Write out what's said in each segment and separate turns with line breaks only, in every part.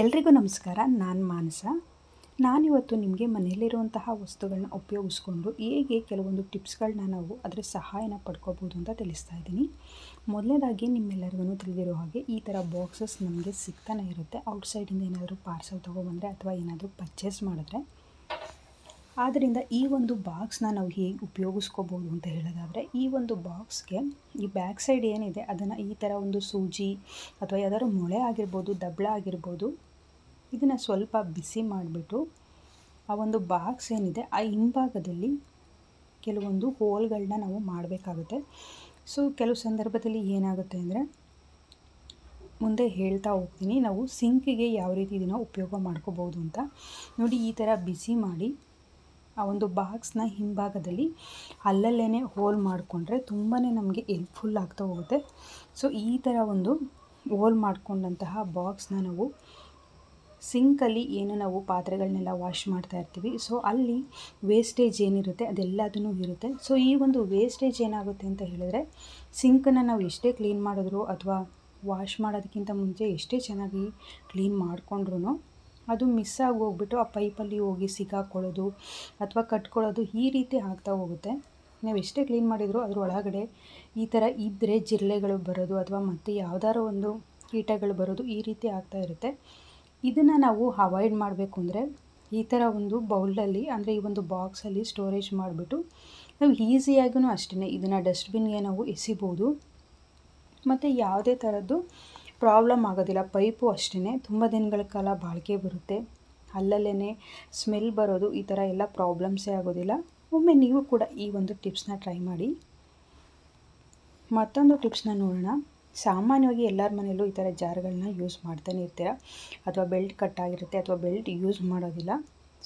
ಎಲ್ರಿಗೂ ನಮಸ್ಕಾರ. ನಾನು ಮಾನಸ. ನಾನಿವತ್ತು ನಿಮಗೆ ಮನೆಯಲ್ಲಿರುವಂತಹ ವಸ್ತುಗಳನ್ನ ಉಪಯೋಗಿಸ್ಕೊಂಡು ಹೇಗೆ ಕೆಲವೊಂದು ಟಿಪ್ಸ್ಗಳನ್ನ ನಾವು ಅದರ ಸಹಾಯನ ಪಡ್ಕೋಬೋದು ಅಂತ ತಿಳಿಸ್ತಾ ಇದ್ದೀನಿ. ಮೊದಲನೇದಾಗಿ ನಿಮ್ಮೆಲ್ಲರಿಗೂ ತಿಳಿದಿರೋ ಹಾಗೆ ಈ ಥರ ಬಾಕ್ಸಸ್ ನಮಗೆ ಸಿಗ್ತಾನೆ ಇರುತ್ತೆ. ಔಟ್ಸೈಡಿಂದ ಏನಾದರೂ ಪಾರ್ಸಲ್ ತೊಗೊಬಂದರೆ ಅಥವಾ ಏನಾದರೂ ಪರ್ಚೇಸ್ ಮಾಡಿದ್ರೆ. ಆದ್ದರಿಂದ ಈ ಒಂದು ಬಾಕ್ಸ್ನ ನಾವು ಹೇಗೆ ಉಪಯೋಗಿಸ್ಕೋಬೋದು ಅಂತ ಹೇಳೋದಾದರೆ, ಈ ಒಂದು ಬಾಕ್ಸ್ಗೆ ಈ ಬ್ಯಾಕ್ ಸೈಡ್ ಏನಿದೆ ಅದನ್ನು ಈ ಥರ ಒಂದು ಸೂಜಿ ಅಥವಾ ಯಾವ್ದಾದ್ರು ಮೊಳೆ ಆಗಿರ್ಬೋದು, ದಬ್ಬಳ ಆಗಿರ್ಬೋದು, ಇದನ್ನು ಸ್ವಲ್ಪ ಬಿಸಿ ಮಾಡಿಬಿಟ್ಟು ಆ ಒಂದು ಬಾಕ್ಸ್ ಏನಿದೆ ಆ ಹಿಂಭಾಗದಲ್ಲಿ ಕೆಲವೊಂದು ಹೋಲ್ಗಳನ್ನ ನಾವು ಮಾಡಬೇಕಾಗುತ್ತೆ. ಸೊ ಕೆಲವು ಸಂದರ್ಭದಲ್ಲಿ ಏನಾಗುತ್ತೆ ಅಂದರೆ, ಮುಂದೆ ಹೇಳ್ತಾ ಹೋಗ್ತೀನಿ, ನಾವು ಸಿಂಕಿಗೆ ಯಾವ ರೀತಿ ಇದನ್ನು ಉಪಯೋಗ ಮಾಡ್ಕೋಬೋದು ಅಂತ. ನೋಡಿ, ಈ ಥರ ಬಿಸಿ ಮಾಡಿ ಆ ಒಂದು ಬಾಕ್ಸ್ನ ಹಿಂಭಾಗದಲ್ಲಿ ಅಲ್ಲಲ್ಲೇ ಹೋಲ್ ಮಾಡಿಕೊಂಡ್ರೆ ತುಂಬಾ ನಮಗೆ ಹೆಲ್ಪ್ಫುಲ್ ಆಗ್ತಾ ಹೋಗುತ್ತೆ. ಸೊ ಈ ಥರ ಒಂದು ಹೋಲ್ ಮಾಡಿಕೊಂಡಂತಹ ಬಾಕ್ಸ್ನ ನಾವು ಸಿಂಕಲ್ಲಿ ಏನು ನಾವು ಪಾತ್ರೆಗಳನ್ನೆಲ್ಲ ವಾಶ್ ಮಾಡ್ತಾ ಇರ್ತೀವಿ, ಸೊ ಅಲ್ಲಿ ವೇಸ್ಟೇಜ್ ಏನಿರುತ್ತೆ ಅದೆಲ್ಲದೂ ಇರುತ್ತೆ. ಸೊ ಈ ಒಂದು ವೇಸ್ಟೇಜ್ ಏನಾಗುತ್ತೆ ಅಂತ ಹೇಳಿದ್ರೆ, ಸಿಂಕನ್ನು ನಾವು ಎಷ್ಟೇ ಕ್ಲೀನ್ ಮಾಡಿದ್ರು ಅಥವಾ ವಾಶ್ ಮಾಡೋದಕ್ಕಿಂತ ಮುಂಚೆ ಎಷ್ಟೇ ಚೆನ್ನಾಗಿ ಕ್ಲೀನ್ ಮಾಡಿಕೊಂಡ್ರೂ ಅದು ಮಿಸ್ ಆಗಿ ಹೋಗ್ಬಿಟ್ಟು ಆ ಪೈಪಲ್ಲಿ ಹೋಗಿ ಸಿಕ್ಕಾಕೊಳ್ಳೋದು ಅಥವಾ ಕಟ್ಕೊಳ್ಳೋದು ಈ ರೀತಿ ಆಗ್ತಾ ಹೋಗುತ್ತೆ. ನಾವು ಎಷ್ಟೇ ಕ್ಲೀನ್ ಮಾಡಿದರೂ ಅದ್ರ ಒಳಗಡೆ ಈ ಥರ ಇದ್ದರೆ ಜಿರಳೆಗಳು ಬರೋದು ಅಥವಾ ಮತ್ತು ಯಾವುದಾದ್ರು ಒಂದು ಕೀಟಗಳು ಬರೋದು ಈ ರೀತಿ ಆಗ್ತಾ ಇರುತ್ತೆ. ಇದನ್ನು ನಾವು ಅವಾಯ್ಡ್ ಮಾಡಬೇಕು ಅಂದರೆ ಈ ಥರ ಒಂದು ಬೌಲಲ್ಲಿ, ಅಂದರೆ ಈ ಒಂದು ಬಾಕ್ಸಲ್ಲಿ ಸ್ಟೋರೇಜ್ ಮಾಡಿಬಿಟ್ಟು ನಾವು ಈಸಿಯಾಗೂ ಅಷ್ಟೇ ಇದನ್ನು ಡಸ್ಟ್ಬಿನ್ಗೆ ನಾವು ಎಸಿಬೋದು ಮತ್ತು ಯಾವುದೇ ಥರದ್ದು ಪ್ರಾಬ್ಲಮ್ ಆಗೋದಿಲ್ಲ. ಪೈಪು ಅಷ್ಟೇ ತುಂಬ ದಿನಗಳ ಕಾಲ ಬಾಳಿಕೆ ಬರುತ್ತೆ. ಅಲ್ಲಲ್ಲೇ ಸ್ಮೆಲ್ ಬರೋದು ಈ ಥರ ಎಲ್ಲ ಪ್ರಾಬ್ಲಮ್ಸೇ ಆಗೋದಿಲ್ಲ. ಒಮ್ಮೆ ನೀವು ಕೂಡ ಈ ಒಂದು ಟಿಪ್ಸ್ನ ಟ್ರೈ ಮಾಡಿ. ಮತ್ತೊಂದು ಟಿಪ್ಸ್ನ ನೋಡೋಣ. ಸಾಮಾನ್ಯವಾಗಿ ಎಲ್ಲರ ಮನೆಯಲ್ಲೂ ಈ ಥರ ಜಾರ್ಗಳನ್ನ ಯೂಸ್ ಮಾಡ್ತಾನೆ ಇರ್ತೀರ, ಅಥವಾ ಬೆಲ್ಟ್ ಕಟ್ಟಾಗಿರುತ್ತೆ ಅಥವಾ ಬೆಲ್ಟ್ ಯೂಸ್ ಮಾಡೋದಿಲ್ಲ.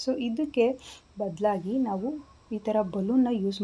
ಸೊ ಇದಕ್ಕೆ ಬದಲಾಗಿ ನಾವು ಈ ಥರ ಬಲೂನ್ನ ಯೂಸ್